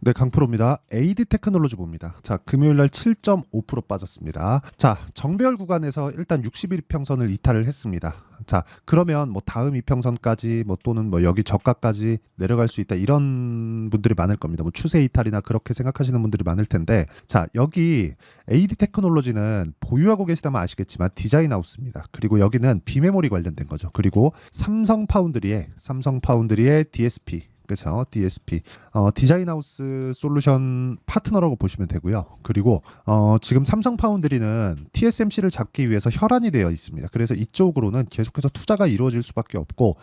네, 강프로입니다. AD 테크놀로지 봅니다. 자, 금요일 날 7.5% 빠졌습니다. 자, 정배열 구간에서 일단 60일평선을 이탈을 했습니다. 자, 그러면 뭐 다음 이평선까지 뭐 또는 뭐 여기 저가까지 내려갈 수 있다 이런 분들이 많을 겁니다. 뭐 추세 이탈이나 그렇게 생각하시는 분들이 많을 텐데, 자, 여기 AD 테크놀로지는 보유하고 계시다면 아시겠지만 디자인 하우스입니다. 그리고 여기는 비메모리 관련된 거죠. 그리고 삼성 파운드리의 DSP, 그렇죠. DSP 디자인 하우스 솔루션 파트너라고 보시면 되고요. 그리고 지금 삼성 파운드리는 TSMC를 잡기 위해서 혈안이 되어 있습니다. 그래서 이쪽으로는 계속해서 투자가 이루어질 수밖에 없고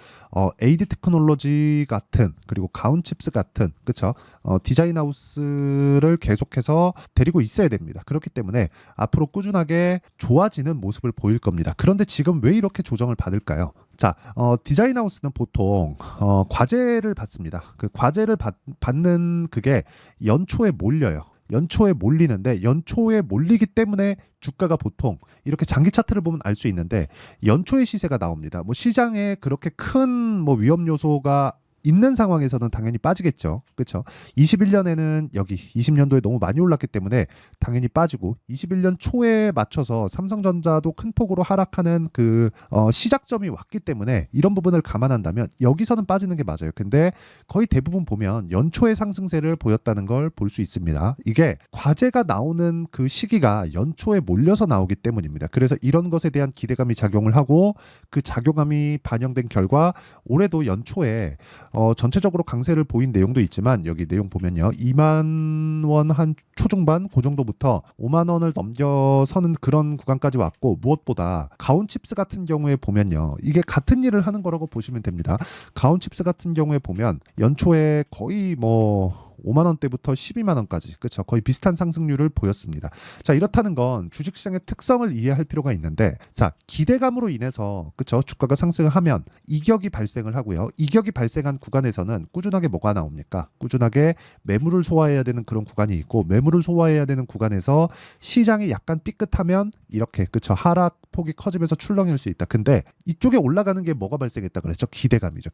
AD 테크놀로지 같은, 그리고 가온칩스 같은, 그렇죠. 디자인 하우스를 계속해서 데리고 있어야 됩니다. 그렇기 때문에 앞으로 꾸준하게 좋아지는 모습을 보일 겁니다. 그런데 지금 왜 이렇게 조정을 받을까요? 자, 디자인 하우스는 보통 과제를 받습니다. 그 과제를 받는 그게 연초에 몰려요. 연초에 몰리는데, 연초에 몰리기 때문에 주가가 보통 이렇게 장기 차트를 보면 알 수 있는데 연초에 시세가 나옵니다. 뭐 시장에 그렇게 큰 뭐 위험 요소가 있는 상황에서는 당연히 빠지겠죠. 그렇죠? 21년에는 여기 20년도에 너무 많이 올랐기 때문에 당연히 빠지고, 21년 초에 맞춰서 삼성전자도 큰 폭으로 하락하는 그 시작점이 왔기 때문에 이런 부분을 감안한다면 여기서는 빠지는 게 맞아요. 근데 거의 대부분 보면 연초에 상승세를 보였다는 걸 볼 수 있습니다. 이게 과제가 나오는 그 시기가 연초에 몰려서 나오기 때문입니다. 그래서 이런 것에 대한 기대감이 작용을 하고, 그 작용감이 반영된 결과 올해도 연초에 전체적으로 강세를 보인 내용도 있지만, 여기 내용 보면요, 2만 원 한 초중반 그 정도부터 5만 원을 넘겨서는 그런 구간까지 왔고, 무엇보다 가온칩스 같은 경우에 보면요, 이게 같은 일을 하는 거라고 보시면 됩니다. 가온칩스 같은 경우에 보면 연초에 거의 뭐 5만 원대부터 12만 원까지, 그렇죠, 거의 비슷한 상승률을 보였습니다. 자, 이렇다는 건 주식시장의 특성을 이해할 필요가 있는데, 자, 기대감으로 인해서, 그렇죠, 주가가 상승을 하면 이격이 발생을 하고요. 이격이 발생한 구간에서는 꾸준하게 뭐가 나옵니까? 꾸준하게 매물을 소화해야 되는 그런 구간이 있고, 매물을 소화해야 되는 구간에서 시장이 약간 삐끗하면 이렇게, 그렇죠, 하락폭이 커지면서 출렁일 수 있다. 근데 이쪽에 올라가는 게 뭐가 발생했다 그랬죠? 기대감이죠.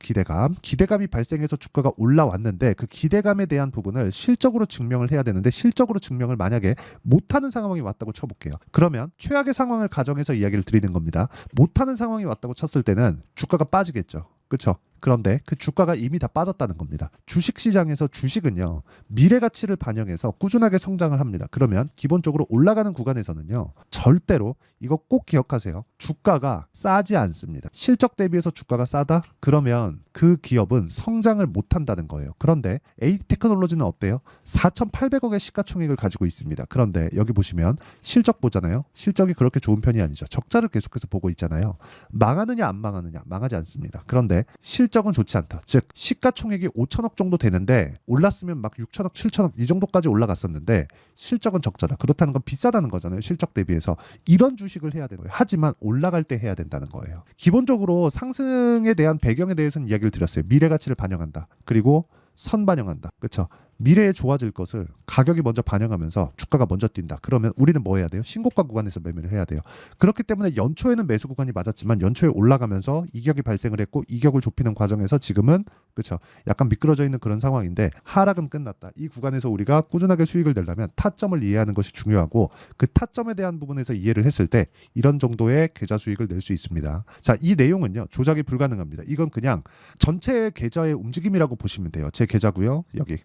기대감이 발생해서 주가가 올라왔는데, 그 기대감에 대한 부분을 실적으로 증명을 해야 되는데, 실적으로 증명을 만약에 못하는 상황이 왔다고 쳐볼게요. 그러면 최악의 상황을 가정해서 이야기를 드리는 겁니다. 못하는 상황이 왔다고 쳤을 때는 주가가 빠지겠죠. 그렇죠? 그런데 그 주가가 이미 다 빠졌다는 겁니다. 주식시장에서 주식은요, 미래 가치를 반영해서 꾸준하게 성장을 합니다. 그러면 기본적으로 올라가는 구간에서는요, 절대로 이거 꼭 기억하세요. 주가가 싸지 않습니다. 실적 대비해서 주가가 싸다? 그러면 그 기업은 성장을 못한다는 거예요. 그런데 AD 테크놀로지는 어때요? 4,800억의 시가총액을 가지고 있습니다. 그런데 여기 보시면 실적 보잖아요. 실적이 그렇게 좋은 편이 아니죠. 적자를 계속해서 보고 있잖아요. 망하느냐 안 망하느냐? 망하지 않습니다. 그런데 실적은 좋지 않다. 즉 시가총액이 5천억 정도 되는데 올랐으면 막 6천억, 7천억 이 정도까지 올라갔었는데 실적은 적자다. 그렇다는 건 비싸다는 거잖아요. 실적 대비해서. 이런 주식을 해야 되는 거예요. 하지만 올라갈 때 해야 된다는 거예요. 기본적으로 상승에 대한 배경에 대해서는 이야기를 드렸어요. 미래 가치를 반영한다. 그리고 선반영한다. 그렇죠? 미래에 좋아질 것을 가격이 먼저 반영하면서 주가가 먼저 뛴다. 그러면 우리는 뭐 해야 돼요? 신고가 구간에서 매매를 해야 돼요. 그렇기 때문에 연초에는 매수 구간이 맞았지만 연초에 올라가면서 이격이 발생을 했고, 이격을 좁히는 과정에서 지금은, 그렇죠, 약간 미끄러져 있는 그런 상황인데 하락은 끝났다. 이 구간에서 우리가 꾸준하게 수익을 내려면 타점을 이해하는 것이 중요하고, 그 타점에 대한 부분에서 이해를 했을 때 이런 정도의 계좌 수익을 낼 수 있습니다. 자, 이 내용은요, 조작이 불가능합니다. 이건 그냥 전체 계좌의 움직임이라고 보시면 돼요. 제 계좌고요. 여기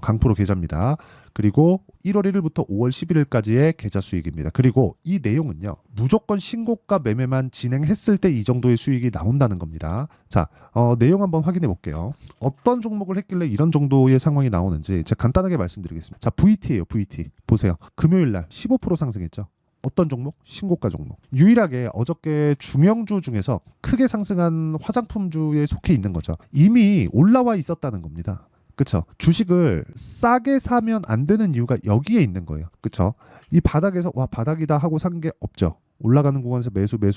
강프로 계좌입니다. 그리고 1월 1일부터 5월 11일까지의 계좌 수익입니다. 그리고 이 내용은요, 무조건 신고가 매매만 진행했을 때 이 정도의 수익이 나온다는 겁니다. 자, 내용 한번 확인해 볼게요. 어떤 종목을 했길래 이런 정도의 상황이 나오는지 제가 간단하게 말씀드리겠습니다. 자, VT예요. VT 보세요. 금요일 날 15% 상승했죠. 어떤 종목? 신고가 종목. 유일하게 어저께 중형주 중에서 크게 상승한 화장품주에 속해 있는 거죠. 이미 올라와 있었다는 겁니다. 그쵸? 주식을 싸게 사면 안 되는 이유가 여기에 있는 거예요. 그쵸? 이 바닥에서 와, 바닥이다 하고 산 게 없죠. 올라가는 구간에서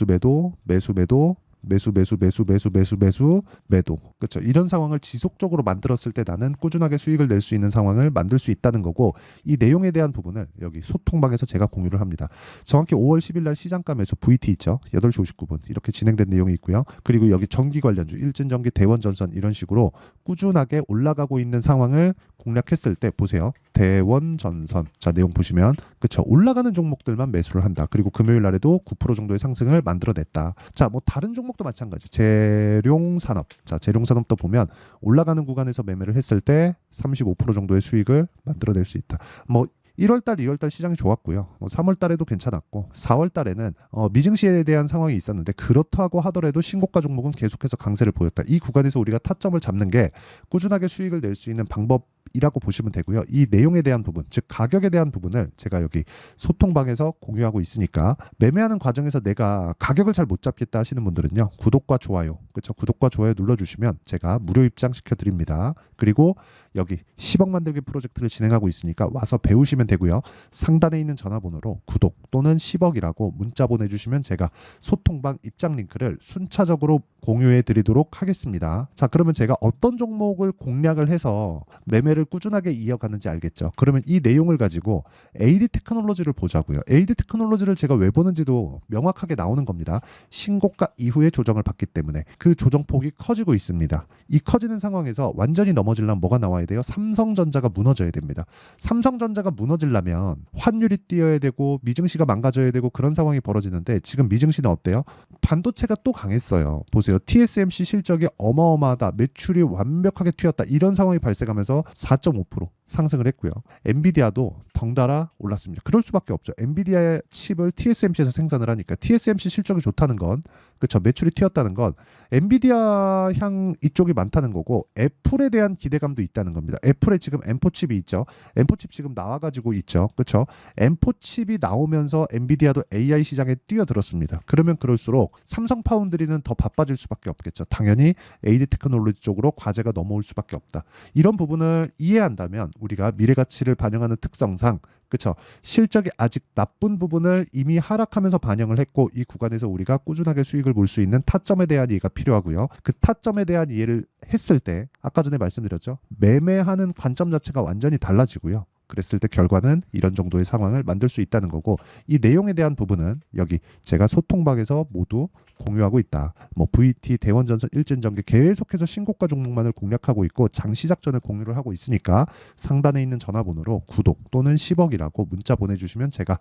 매도, 매수 매수 매수 매수 매수 매수 매도. 그렇죠. 이런 상황을 지속적으로 만들었을 때 나는 꾸준하게 수익을 낼 수 있는 상황을 만들 수 있다는 거고, 이 내용에 대한 부분을 여기 소통방에서 제가 공유를 합니다. 정확히 5월 10일 날 시장가 매수 VT 있죠. 8시 59분 이렇게 진행된 내용이 있고요. 그리고 여기 전기 관련주 일진전기 대원전선 이런 식으로 꾸준하게 올라가고 있는 상황을 공략했을 때 보세요. 대원전선. 자, 내용 보시면 그쵸, 올라가는 종목들만 매수를 한다. 그리고 금요일 날에도 9% 정도의 상승을 만들어냈다. 자, 뭐 다른 종목도 마찬가지. 재룡산업. 자, 재룡산업도 보면 올라가는 구간에서 매매를 했을 때 35% 정도의 수익을 만들어낼 수 있다. 뭐 1월달, 2월달 시장이 좋았고요. 3월달에도 괜찮았고 4월달에는 미증시에 대한 상황이 있었는데, 그렇다고 하더라도 신고가 종목은 계속해서 강세를 보였다. 이 구간에서 우리가 타점을 잡는 게 꾸준하게 수익을 낼 수 있는 방법이라고 보시면 되고요. 이 내용에 대한 부분, 즉 가격에 대한 부분을 제가 여기 소통방에서 공유하고 있으니까, 매매하는 과정에서 내가 가격을 잘 못 잡겠다 하시는 분들은요, 구독과 좋아요, 그렇죠? 구독과 좋아요 눌러주시면 제가 무료 입장 시켜드립니다. 그리고 여기 10억 만들기 프로젝트를 진행하고 있으니까 와서 배우시면 되고요. 상단에 있는 전화번호로 구독 또는 10억이라고 문자 보내주시면 제가 소통방 입장 링크를 순차적으로 공유해 드리도록 하겠습니다. 자, 그러면 제가 어떤 종목을 공략을 해서 매매를 꾸준하게 이어가는지 알겠죠? 그러면 이 내용을 가지고 AD 테크놀로지를 보자고요. AD 테크놀로지를 제가 왜 보는지도 명확하게 나오는 겁니다. 신고가 이후에 조정을 받기 때문에 그 조정폭이 커지고 있습니다. 이 커지는 상황에서 완전히 넘어지려면 뭐가 나와야 돼요? 삼성전자가 무너져야 됩니다. 삼성전자가 무너지려면 환율이 뛰어야 되고 미증시가 망가져야 되고 그런 상황이 벌어지는데, 지금 미증시는 어때요? 반도체가 또 강했어요. 보세요. TSMC 실적이 어마어마하다. 매출이 완벽하게 튀었다. 이런 상황이 발생하면서 4.5% 상승을 했고요. 엔비디아도 덩달아 올랐습니다. 그럴 수밖에 없죠. 엔비디아 칩을 TSMC에서 생산을 하니까 TSMC 실적이 좋다는 건, 그렇죠, 매출이 튀었다는 건 엔비디아 향 이쪽이 많다는 거고, 애플에 대한 기대감도 있다는 겁니다. 애플에 지금 M4 칩이 있죠. M4 칩 지금 나와가지고 있죠. 그렇죠. M4 칩이 나오면서 엔비디아도 AI 시장에 뛰어들었습니다. 그러면 그럴수록 삼성 파운드리는 더 바빠질 수밖에 없겠죠. 당연히 AD 테크놀로지 쪽으로 과제가 넘어올 수밖에 없다. 이런 부분을 이해한다면 우리가 미래 가치를 반영하는 특성상, 그렇죠, 실적이 아직 나쁜 부분을 이미 하락하면서 반영을 했고, 이 구간에서 우리가 꾸준하게 수익을 볼 수 있는 타점에 대한 이해가 필요하고요. 그 타점에 대한 이해를 했을 때 아까 전에 말씀드렸죠. 매매하는 관점 자체가 완전히 달라지고요. 그랬을 때 결과는 이런 정도의 상황을 만들 수 있다는 거고, 이 내용에 대한 부분은 여기 제가 소통방에서 모두 공유하고 있다. 뭐 VT, 대원전선, 일진전기 계속해서 신고가 종목만을 공략하고 있고 장시작 전에 공유를 하고 있으니까 상단에 있는 전화번호로 구독 또는 10억이라고 문자 보내주시면 제가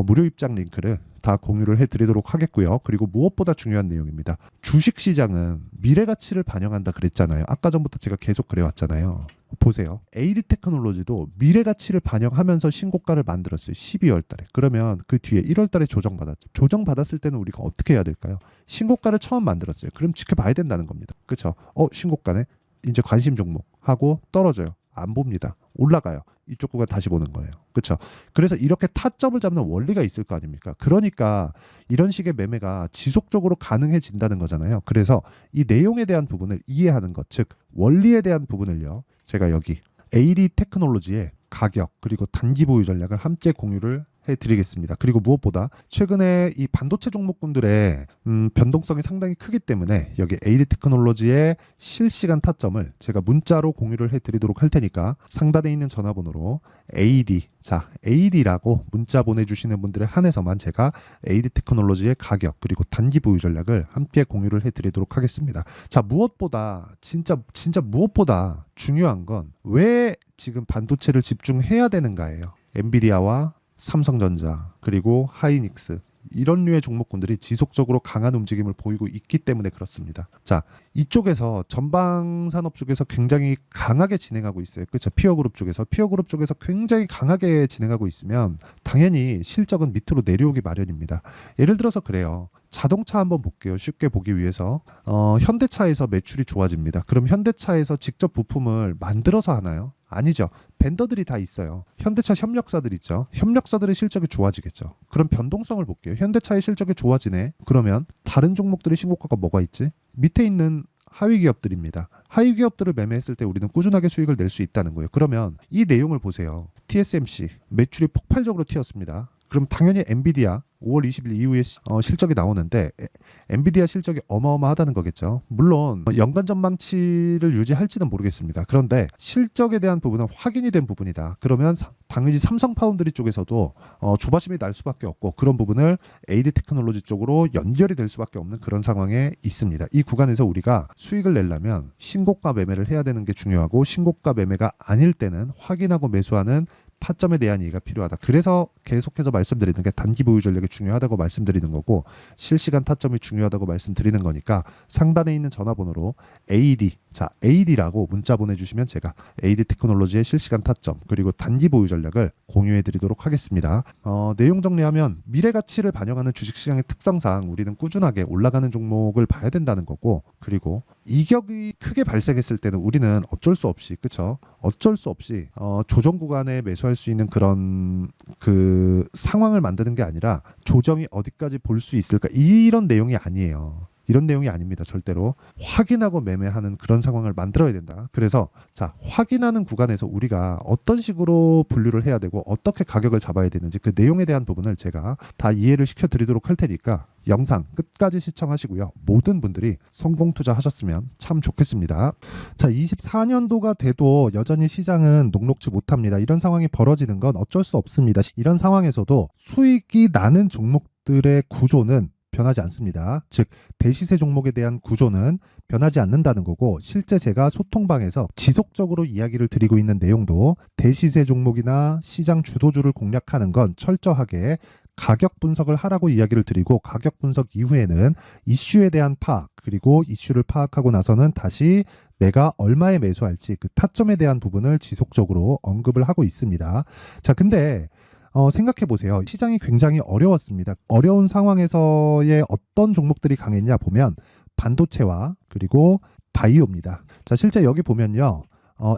무료 입장 링크를 다 공유를 해드리도록 하겠고요. 그리고 무엇보다 중요한 내용입니다. 주식시장은 미래가치를 반영한다 그랬잖아요. 아까 전부터 제가 계속 그래왔잖아요. 보세요. AD 테크놀로지도 미래가치를 반영하면서 신고가를 만들었어요. 12월 달에. 그러면 그 뒤에 1월 달에 조정받았죠. 조정받았을 때는 우리가 어떻게 해야 될까요? 신고가를 처음 만들었어요. 그럼 지켜봐야 된다는 겁니다. 그렇죠? 신고가네. 이제 관심 종목 하고 떨어져요. 안 봅니다. 올라가요. 이쪽 구간 다시 보는 거예요. 그렇죠? 그래서 이렇게 타점을 잡는 원리가 있을 거 아닙니까? 그러니까 이런 식의 매매가 지속적으로 가능해진다는 거잖아요. 그래서 이 내용에 대한 부분을 이해하는 것, 즉 원리에 대한 부분을요, 제가 여기 AD 테크놀로지의 가격 그리고 단기 보유 전략을 함께 공유를 해드리겠습니다. 그리고 무엇보다 최근에 이 반도체 종목군들의 변동성이 상당히 크기 때문에 여기 AD 테크놀로지의 실시간 타점을 제가 문자로 공유를 해드리도록 할 테니까 상단에 있는 전화번호로 AD라고 문자 보내주시는 분들에 한해서만 제가 AD 테크놀로지의 가격 그리고 단기 보유 전략을 함께 공유를 해드리도록 하겠습니다. 자, 무엇보다 진짜 무엇보다 중요한 건 왜 지금 반도체를 집중해야 되는가예요. 엔비디아와 삼성전자 그리고 하이닉스 이런 류의 종목군들이 지속적으로 강한 움직임을 보이고 있기 때문에 그렇습니다. 자, 이쪽에서 전방 산업 쪽에서 굉장히 강하게 진행하고 있어요. 그렇죠? 피어그룹 쪽에서 굉장히 강하게 진행하고 있으면 당연히 실적은 밑으로 내려오기 마련입니다. 예를 들어서 그래요. 자동차 한번 볼게요. 쉽게 보기 위해서 현대차에서 매출이 좋아집니다. 그럼 현대차에서 직접 부품을 만들어서 하나요? 아니죠. 벤더들이 다 있어요. 현대차 협력사들 있죠. 협력사들의 실적이 좋아지겠죠. 그럼 변동성을 볼게요. 현대차의 실적이 좋아지네. 그러면 다른 종목들의 신고가가 뭐가 있지? 밑에 있는 하위 기업들입니다. 하위 기업들을 매매했을 때 우리는 꾸준하게 수익을 낼 수 있다는 거예요. 그러면 이 내용을 보세요. TSMC 매출이 폭발적으로 튀었습니다. 그럼 당연히 엔비디아 5월 20일 이후에 실적이 나오는데 엔비디아 실적이 어마어마하다는 거겠죠. 물론 연간 전망치를 유지할지는 모르겠습니다. 그런데 실적에 대한 부분은 확인이 된 부분이다. 그러면 당연히 삼성 파운드리 쪽에서도 조바심이 날 수밖에 없고 그런 부분을 AD 테크놀로지 쪽으로 연결이 될 수밖에 없는 그런 상황에 있습니다. 이 구간에서 우리가 수익을 내려면 신고가 매매를 해야 되는 게 중요하고 신고가 매매가 아닐 때는 확인하고 매수하는 타점에 대한 이해가 필요하다. 그래서 계속해서 말씀드리는 게 단기 보유 전략이 중요하다고 말씀드리는 거고 실시간 타점이 중요하다고 말씀드리는 거니까 상단에 있는 전화번호로 AD, 자 AD라고 문자 보내주시면 제가 AD 테크놀로지의 실시간 타점 그리고 단기 보유 전략을 공유해드리도록 하겠습니다. 내용 정리하면 미래 가치를 반영하는 주식시장의 특성상 우리는 꾸준하게 올라가는 종목을 봐야 된다는 거고 그리고 이격이 크게 발생했을 때는 우리는 어쩔 수 없이 그쵸? 어쩔 수 없이 조정 구간에 매수할 수 있는 그런 그 상황을 만드는 게 아니라 조정이 어디까지 볼 수 있을까 이런 내용이 아니에요. 이런 내용이 아닙니다. 절대로 확인하고 매매하는 그런 상황을 만들어야 된다. 그래서 자 확인하는 구간에서 우리가 어떤 식으로 분류를 해야 되고 어떻게 가격을 잡아야 되는지 그 내용에 대한 부분을 제가 다 이해를 시켜드리도록 할 테니까 영상 끝까지 시청하시고요. 모든 분들이 성공 투자하셨으면 참 좋겠습니다. 자 24년도가 돼도 여전히 시장은 녹록지 못합니다. 이런 상황이 벌어지는 건 어쩔 수 없습니다. 이런 상황에서도 수익이 나는 종목들의 구조는 변하지 않습니다. 즉 대시세 종목에 대한 구조는 변하지 않는다는 거고 실제 제가 소통방에서 지속적으로 이야기를 드리고 있는 내용도 대시세 종목이나 시장 주도주를 공략하는 건 철저하게 가격 분석을 하라고 이야기를 드리고 가격 분석 이후에는 이슈에 대한 파악 그리고 이슈를 파악하고 나서는 다시 내가 얼마에 매수할지 그 타점에 대한 부분을 지속적으로 언급을 하고 있습니다. 자 근데 생각해 보세요. 시장이 굉장히 어려웠습니다. 어려운 상황에서의 어떤 종목들이 강했냐 보면 반도체와 그리고 바이오입니다. 자, 실제 여기 보면요.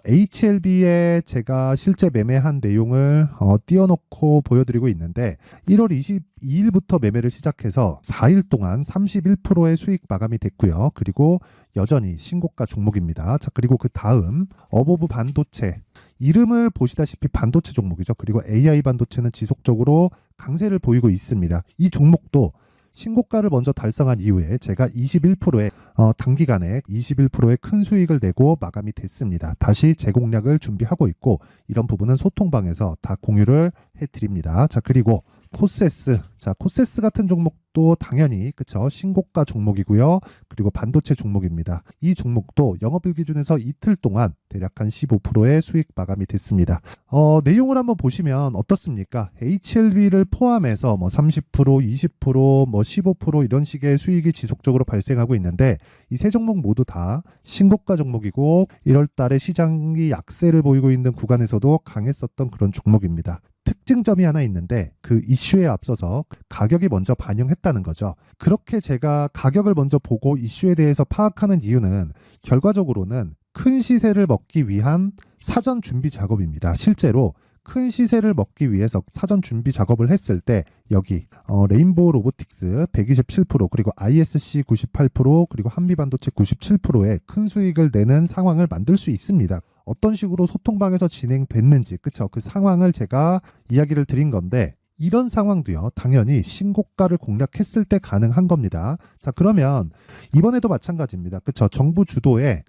HLB에 제가 실제 매매한 내용을 띄워놓고 보여드리고 있는데 1월 22일부터 매매를 시작해서 4일 동안 31%의 수익 마감이 됐고요. 그리고 여전히 신고가 종목입니다. 자, 그리고 그 다음 어보브 반도체 이름을 보시다시피 반도체 종목이죠. 그리고 AI 반도체는 지속적으로 강세를 보이고 있습니다. 이 종목도 신고가를 먼저 달성한 이후에 제가 21%의 단기간에 21%의 큰 수익을 내고 마감이 됐습니다. 다시 재공략을 준비하고 있고 이런 부분은 소통방에서 다 공유를 해드립니다. 자 그리고 코세스, 자 코세스 같은 종목도 당연히 그쵸 신고가 종목이고요. 그리고 반도체 종목입니다. 이 종목도 영업일 기준에서 이틀 동안 대략 한 15%의 수익 마감이 됐습니다. 내용을 한번 보시면 어떻습니까? HLB를 포함해서 뭐 30%, 20%, 뭐 15% 이런 식의 수익이 지속적으로 발생하고 있는데 이 세 종목 모두 다 신고가 종목이고 1월 달에 시장이 약세를 보이고 있는 구간에서도 강했었던 그런 종목입니다. 특징점이 하나 있는데 그 이슈에 앞서서 가격이 먼저 반영했다는 거죠. 그렇게 제가 가격을 먼저 보고 이슈에 대해서 파악하는 이유는 결과적으로는 큰 시세를 먹기 위한 사전 준비 작업입니다. 실제로 큰 시세를 먹기 위해서 사전 준비 작업을 했을 때 여기 레인보우 로보틱스 127% 그리고 ISC 98% 그리고 한미반도체 97%의 큰 수익을 내는 상황을 만들 수 있습니다. 어떤 식으로 소통방에서 진행됐는지 그쵸 그 상황을 제가 이야기를 드린 건데 이런 상황도요 당연히 신고가를 공략했을 때 가능한 겁니다. 자 그러면 이번에도 마찬가지입니다. 그쵸 정부 주도의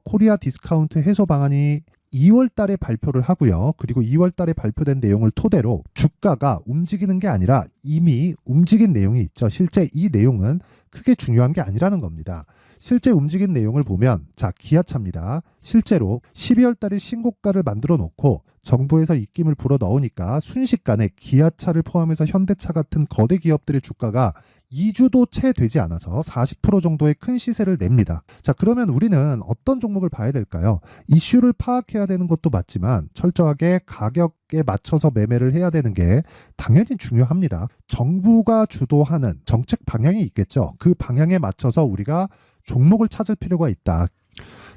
코리아 디스카운트 해소 방안이 2월 달에 발표를 하고요. 그리고 2월 달에 발표된 내용을 토대로 주가가 움직이는 게 아니라 이미 움직인 내용이 있죠. 실제 이 내용은 크게 중요한 게 아니라는 겁니다. 실제 움직인 내용을 보면 자 기아차입니다. 실제로 12월 달에 신고가를 만들어 놓고 정부에서 입김을 불어 넣으니까 순식간에 기아차를 포함해서 현대차 같은 거대 기업들의 주가가 2주도 채 되지 않아서 40% 정도의 큰 시세를 냅니다. 자 그러면 우리는 어떤 종목을 봐야 될까요? 이슈를 파악해야 되는 것도 맞지만 철저하게 가격에 맞춰서 매매를 해야 되는 게 당연히 중요합니다. 정부가 주도하는 정책 방향이 있겠죠. 그 방향에 맞춰서 우리가 종목을 찾을 필요가 있다.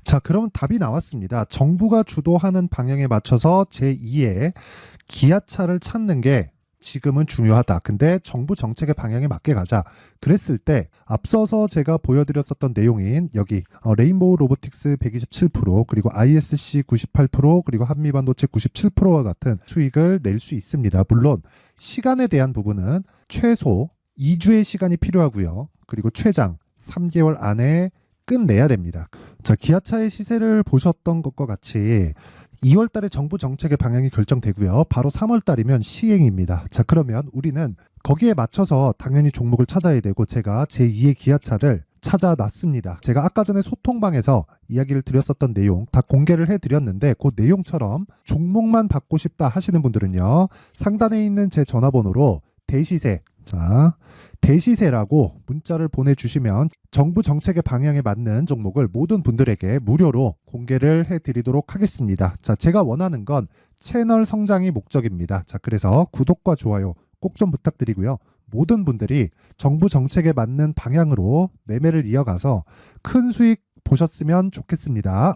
자 그러면 답이 나왔습니다. 정부가 주도하는 방향에 맞춰서 제2의 기아차를 찾는 게 지금은 중요하다. 근데 정부 정책의 방향에 맞게 가자. 그랬을 때 앞서서 제가 보여드렸었던 내용인 여기 레인보우 로보틱스 127% 그리고 ISC 98% 그리고 한미반도체 97%와 같은 수익을 낼 수 있습니다. 물론 시간에 대한 부분은 최소 2주의 시간이 필요하고요. 그리고 최장 3개월 안에 끝내야 됩니다. 자, 기아차의 시세를 보셨던 것과 같이 2월 달에 정부 정책의 방향이 결정되고요. 바로 3월 달이면 시행입니다. 자, 그러면 우리는 거기에 맞춰서 당연히 종목을 찾아야 되고 제가 제2의 기아차를 찾아놨습니다. 제가 아까 전에 소통방에서 이야기를 드렸었던 내용 다 공개를 해드렸는데 그 내용처럼 종목만 받고 싶다 하시는 분들은요. 상단에 있는 제 전화번호로 대시세, 자, 대시세라고 문자를 보내주시면 정부 정책의 방향에 맞는 종목을 모든 분들에게 무료로 공개를 해드리도록 하겠습니다. 자, 제가 원하는 건 채널 성장이 목적입니다. 자, 그래서 구독과 좋아요 꼭 좀 부탁드리고요. 모든 분들이 정부 정책에 맞는 방향으로 매매를 이어가서 큰 수익 보셨으면 좋겠습니다.